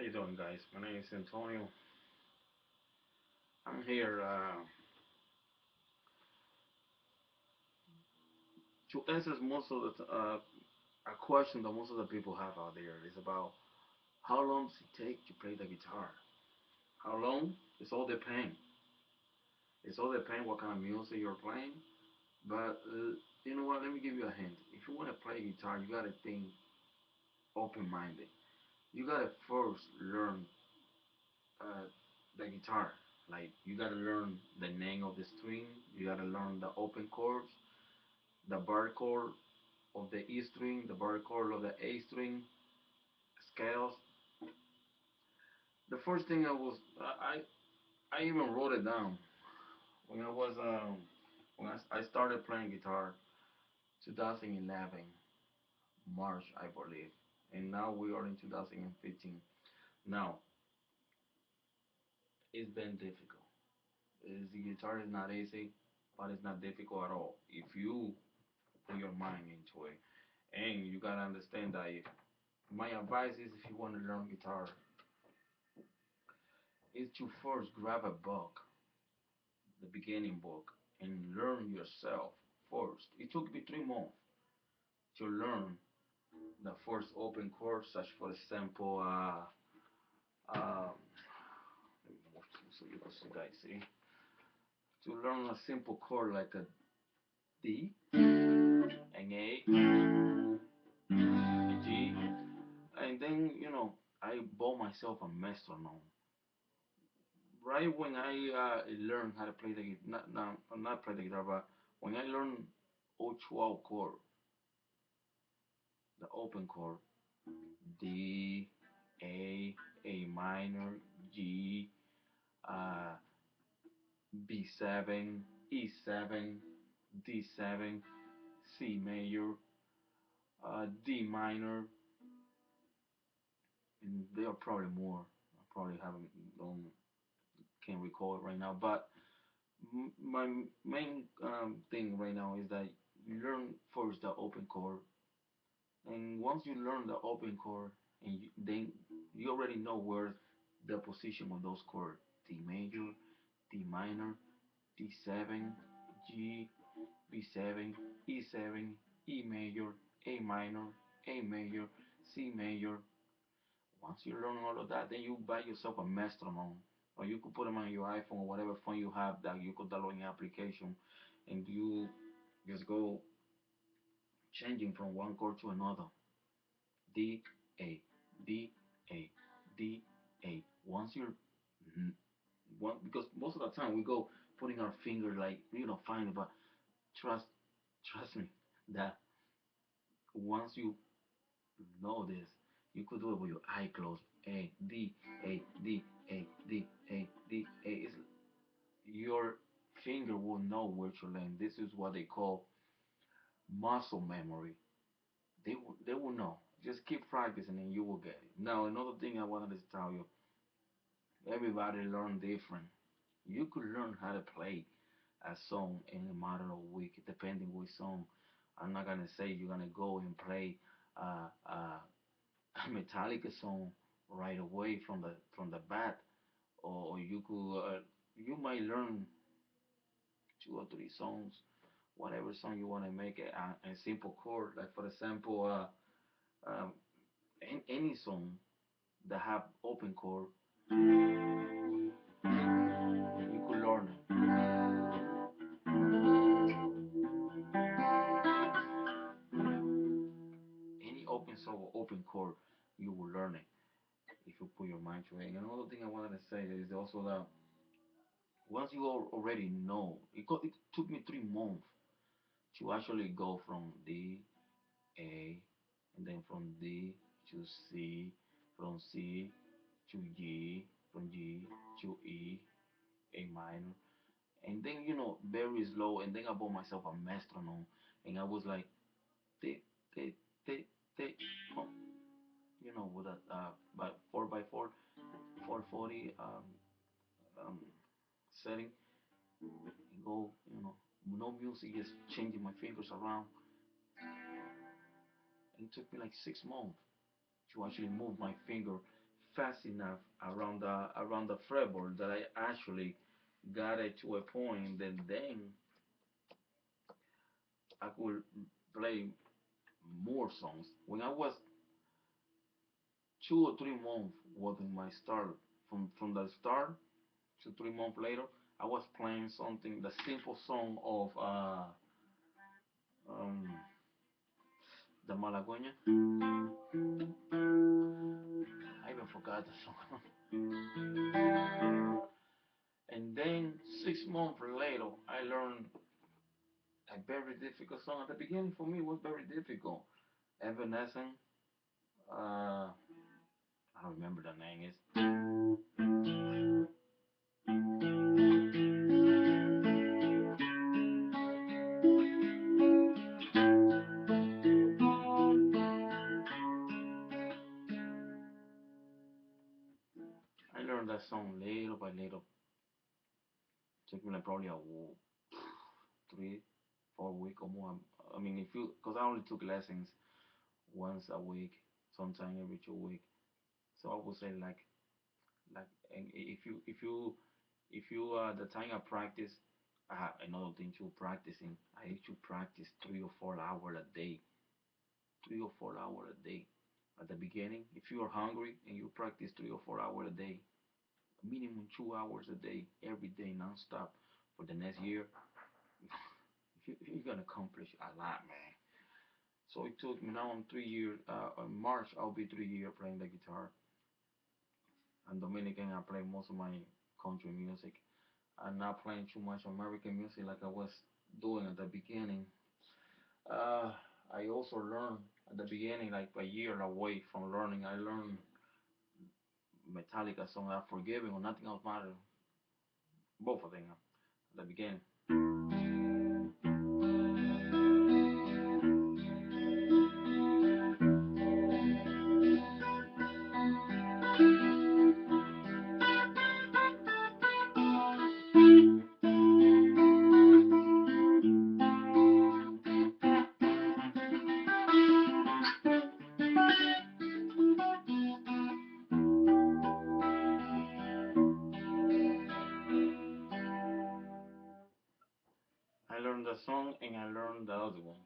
you doing, guys? My name is Antonio. I'm here to answer most of a question that most of the people have out there. Is about how long does it take to play the guitar? How long? It's all depend. It's all depend what kind of music you're playing. But you know what? Let me give you a hint. If you want to play guitar, you gotta think open-minded. You gotta first learn uh, the guitar. Like you gotta learn the name of the string. You gotta learn the open chords, the bar chord of the E string, the bar chord of the A string, scales. The first thing I even wrote it down when I started playing guitar, 2011 March I believe, and now we are in 2015. Now it's been difficult. The guitar is not easy, but it's not difficult at all if you put your mind into it. And you gotta understand that my advice is if you want to learn guitar, is to first grab a book, the beginning book, and learn yourself first. It took me 3 months to learn the first open chords, such for example, let me move so you guys see. To learn a simple chord like a D, an A, a G, and then I bought myself a metronome. Right when I learned how to play the guitar, not play the guitar, but when I learned O12 chord, the open chord, D, A minor, G, uh, B7, E7, D7, C major, D minor, and there are probably more. I probably haven't don't can't recall it right now, but my main thing right now is that you learn first the open chord, and once you learn the open chord, then you already know where the position of those chords: D major, D minor, D7, G, B7, E7, E major, A minor, A major, C major. Once you learn all of that, then you buy yourself a metronome, or you could put them on your iPhone or whatever phone you have that you could download an application, and you just go changing from one chord to another. D, A, D, A, D, A. Once you're one, because most of the time we go putting our finger like fine, but trust trust me that once you know this, you could do it with your eye closed. A, D, A, D, A, D, A, D, A. It's, your finger will know where to land. This is what they call muscle memory. They will know. Just keep practicing and you will get it. Now another thing I wanted to tell you, everybody learn different. You could learn how to play a song in a matter of a week, depending which song. I'm not gonna say you're gonna go and play a Metallica song right away from the bat, or you might learn 2 or 3 songs, whatever song you want to make it a simple chord. Like for example, any song that have open chord, you could learn any open song or open chord, you will learn it if you put your mind to it. And another thing I wanted to say is also that once you already know, it took me 3 months to actually go from D, A, and then from D to C, from C to G, from G to E, A minor, and then very slow, and then I bought myself a metronome, and I was like, tick, tick, tick, tick, oh, with a by 4x4, 440 setting, and go, no music, just changing my fingers around, and it took me like 6 months to actually move my finger fast enough around the fretboard that I actually got it to a point that then I could play more songs. When I was 2 or 3 months was in my start from the start to 3 months later, I was playing something the simple song of um the Malagueña. I even forgot the song. And then 6 months later, I learned a very difficult song. At the beginning, for me, it was very difficult. Evanescence. I don't remember the name. I learned that song little by little. Took me like probably 3, 4 weeks or more. I mean, if you, because I only took lessons once a week, sometime every 2 weeks. So I would say like if you the time I practice, I have another thing to practicing. I used to practice 3 or 4 hours a day, 3 or 4 hours a day. At the beginning, if you are hungry and you practice 3 or 4 hours a day, minimum 2 hours a day, every day, non-stop, for the next year, you're gonna accomplish a lot, man. So it took me now. I'm 3 years. In March, I'll be 3 years playing the guitar. And Dominican, I play most of my country music. I'm not playing too much American music like I was doing at the beginning. Uh, I also learned at the beginning, like a year away from learning, I learned Metallica song, Forgiving or Nothing Else Matters. Both of them at the beginning. I learned the song and I learned the other one.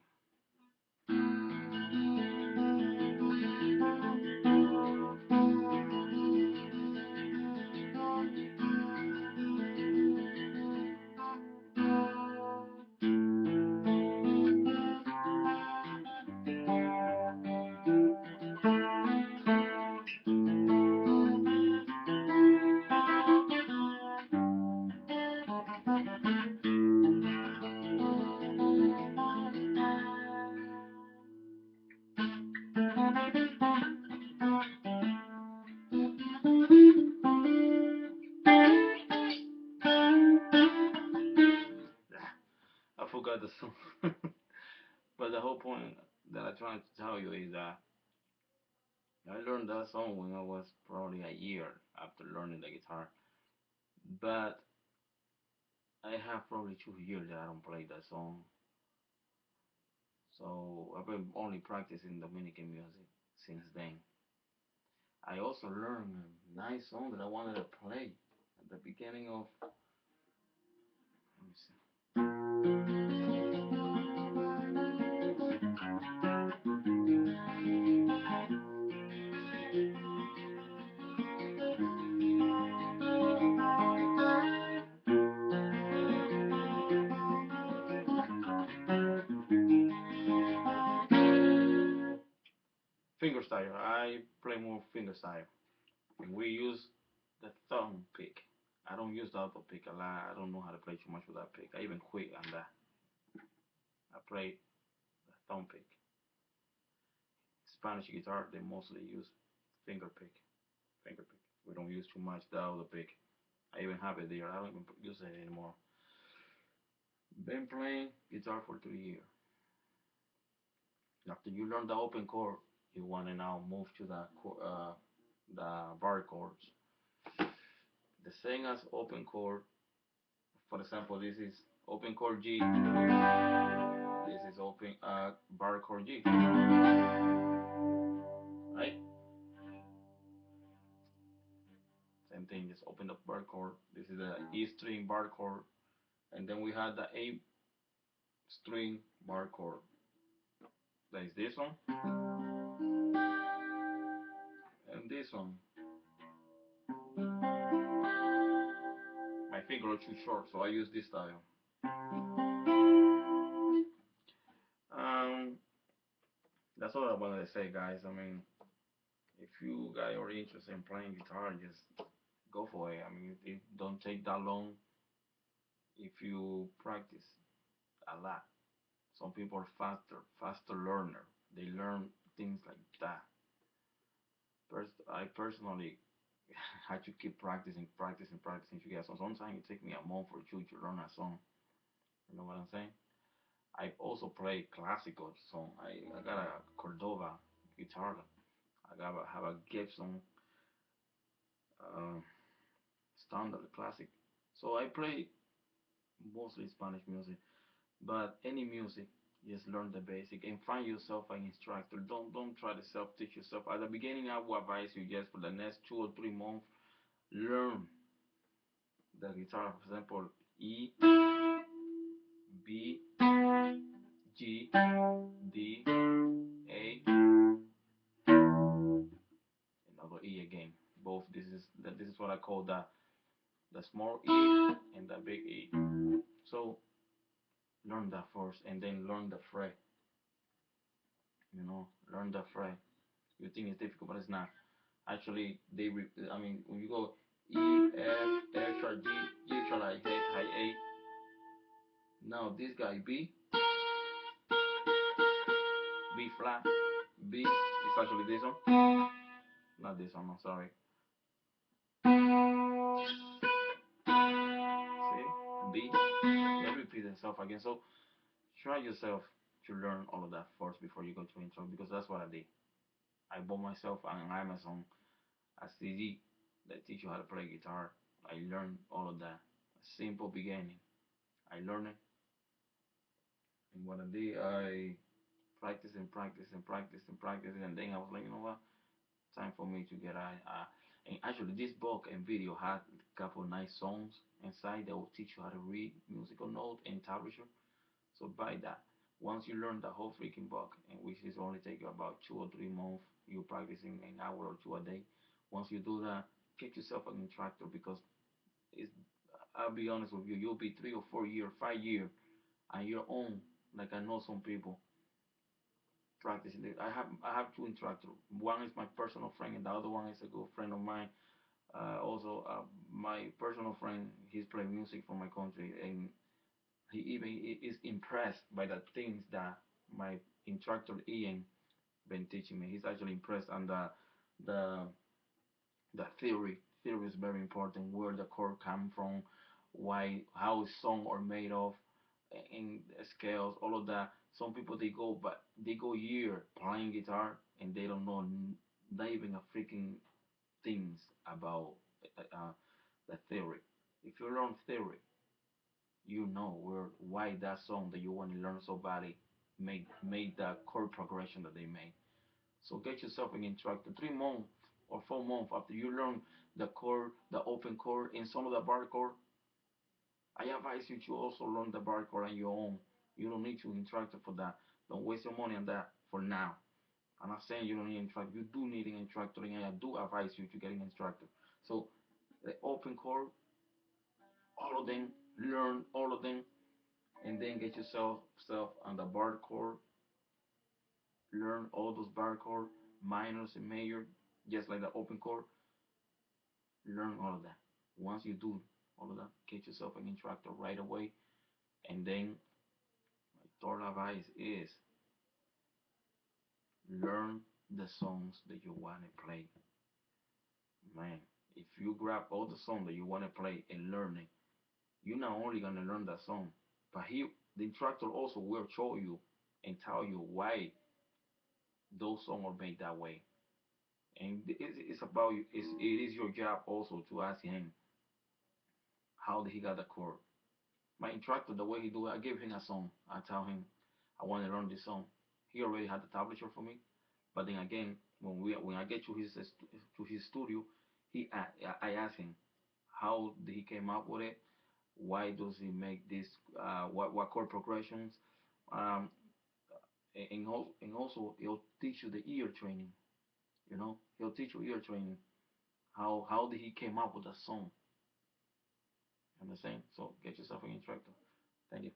I forgot the song. But the whole point that I'm trying to tell you is that I learned that song when I was probably a year after learning the guitar. But I have probably 2 years that I don't play that song. So I've been only practicing Dominican music since then. I also learned a nice song that I wanted to play at the beginning of. Let me see. Fingerstyle. I play more fingerstyle. And we use the thumb pick. I don't use the other pick a lot. I don't know how to play too much with that pick. I even quit on that. I play the thumb pick. Spanish guitar, they mostly use finger pick. Finger pick. We don't use too much the other pick. I even have it there. I don't even use it anymore. Been playing guitar for 3 years. After you learn the open chord, you want to now move to the bar chords. The same as open chord. For example, this is open chord G. This is open bar chord G. Right? thing. Just open the bar chord. This is the E string bar chord, and then we have the A string bar chord. That is this one and this one. My finger are too short, so I use this style. Um, that's all I wanted to say, guys. I mean, if you guys are interested in playing guitar, just go for it. I mean, it don't take that long if you practice a lot. Some people are faster learner. They learn things like that. I personally had to keep practicing to get a song. Sometimes it take me a month or two to learn a song. You know what I'm saying? I also play classical song. I got a Cordova guitar. Have a Gibson uh, standard classic. So I play mostly Spanish music, but any music, just learn the basic and find yourself an instructor. Don't try to self teach yourself. At the beginning, I would advise you just for the next 2 or 3 months, learn the guitar. For example, E, B, G, D, A, another E again. Both this is what I call the small E and the big E. So learn that first, and then learn the fret. Learn the fret. You think it's difficult, but it's not. Actually, I mean, when you go E, F, F sharp, G, G sharp, high A. Now this guy B, B flat, B is actually this one, not this one. I'm sorry. See, B. Let me repeat itself again. So try yourself to learn all of that first before you go to intro, because that's what I did. I bought myself on Amazon a CD that teach you how to play guitar. I learned all of that. A simple beginning. I learned it, and what I did, I practice and practice and practice and practice, and then I was like, you know what? Time for me to get and actually this book and video had a couple nice songs inside that will teach you how to read musical note and tablature. So buy that. Once you learn the whole freaking book, and which is only take you about 2 or 3 months, you practicing an hour or two a day. Once you do that, get yourself an instructor, because it's I'll be honest with you, you'll be 3 or 4 year, 5 year on your own. Like I know some people practicing it. I have two instructors. One is my personal friend, and the other one is a good friend of mine. Also, my personal friend, he's playing music for my country, and he even is impressed by the things that my instructor Ian been teaching me. He's actually impressed, and the the theory is very important. Where the chord come from, why, how song are made of, in scales, all of that. Some people they go year playing guitar and they don't know not even a freaking things about uh, the theory. If you learn theory, you know why that song that you want to learn so badly made the chord progression that they made. So get yourself an instructor. 3 months or 4 months after you learn the chord, the open chord, and some of the bar chord, I advise you to also learn the bar chord on your own. You don't need to instructor for that. Don't waste your money on that for now. I'm not saying you don't need an instructor. You do need an instructor, and I do advise you to get an instructor. So the open chord, all of them, learn all of them, and then get yourself self on the bar chord. Learn all those bar chord, minors and major, just like the open chord. Learn all of that. Once you do all of that, get yourself an instructor right away, and then my third advice is learn the songs that you want to play. Man, if you grab all the songs that you want to play and learn it, you're not only gonna learn that song, but the instructor also will show you and tell you why those songs are made that way. And it's about you. It is your job also to ask him how did he got the chord. My instructor, the way he do it, I give him a song. I tell him I want to learn this song. He already had the tablature for me. But then again, when I get to his studio, I asked him how did he came up with it, why does he make this, what chord progressions, um, and also he'll teach you the ear training. He'll teach you ear training. How did he came up with a song? Understand? So get yourself an instructor. Thank you.